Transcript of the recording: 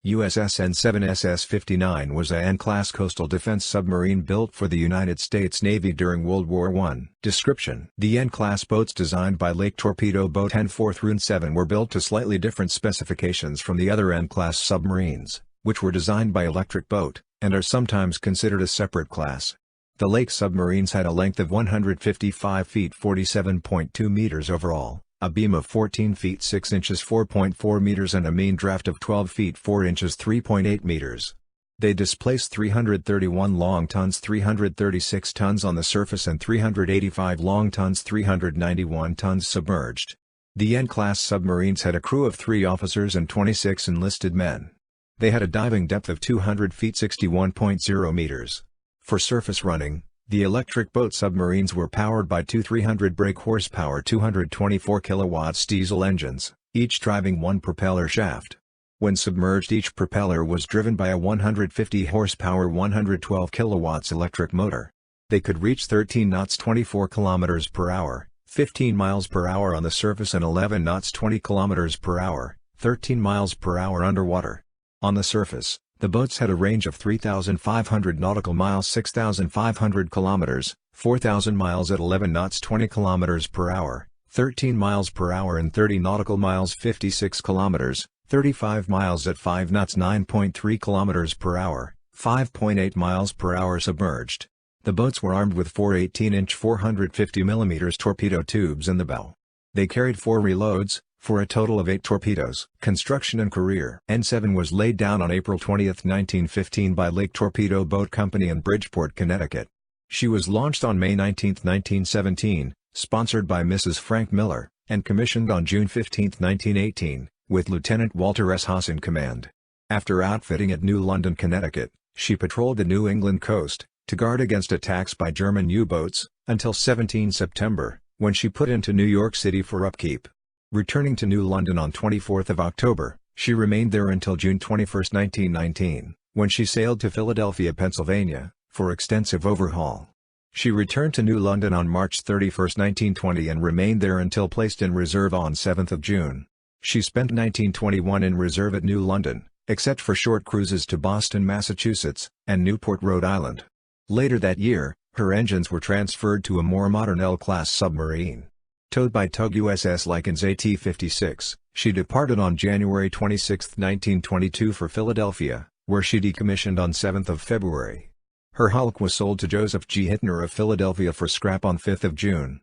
Uss N 7SS-59 was a N-class coastal defense submarine built for the United States Navy during World War I. Description: the N-class boats designed by Lake Torpedo Boat N4-7 were built to slightly different specifications from the other N-class submarines, which were designed by Electric Boat, and are sometimes considered a separate class. The Lake submarines had a length of 155 feet 47.2 meters overall, a beam of 14 feet 6 inches 4.4 meters and a mean draft of 12 feet 4 inches 3.8 meters. They displaced 331 long tons 336 tons on the surface and 385 long tons 391 tons submerged. The N-class submarines had a crew of 3 officers and 26 enlisted men. They had a diving depth of 200 feet 61.0 meters. For surface running, the Electric Boat submarines were powered by two 300 brake horsepower 224 kilowatts diesel engines, each driving one propeller shaft. When submerged, each propeller was driven by a 150 horsepower 112 kilowatts electric motor. They could reach 13 knots 24 kilometers per hour, 15 miles per hour on the surface and 11 knots 20 kilometers per hour, 13 miles per hour underwater. On the surface, the boats had a range of 3,500 nautical miles 6,500 kilometers, 4,000 miles at 11 knots 20 kilometers per hour, 13 miles per hour and 30 nautical miles 56 kilometers, 35 miles at 5 knots 9.3 kilometers per hour, 5.8 miles per hour submerged. The boats were armed with 4 18-inch 450 mm torpedo tubes in the bow. They carried 4 reloads, for a total of 8 torpedoes. Construction and career: N7 was laid down on April 20, 1915 by Lake Torpedo Boat Company in Bridgeport, Connecticut. She was launched on May 19, 1917, sponsored by Mrs. Frank Miller, and commissioned on June 15, 1918, with Lieutenant Walter S. Haas in command. After outfitting at New London, Connecticut, she patrolled the New England coast, to guard against attacks by German U-boats, until 17 September, when she put into New York City for upkeep. Returning to New London on 24 October, she remained there until June 21, 1919, when she sailed to Philadelphia, Pennsylvania, for extensive overhaul. She returned to New London on March 31, 1920 and remained there until placed in reserve on 7 June. She spent 1921 in reserve at New London, except for short cruises to Boston, Massachusetts, and Newport, Rhode Island. Later that year, her engines were transferred to a more modern L-class submarine. Towed by tug USS Lycan's AT-56, she departed on January 26, 1922 for Philadelphia, where she decommissioned on 7 February. Her hulk was sold to Joseph G. Hittner of Philadelphia for scrap on 5 June.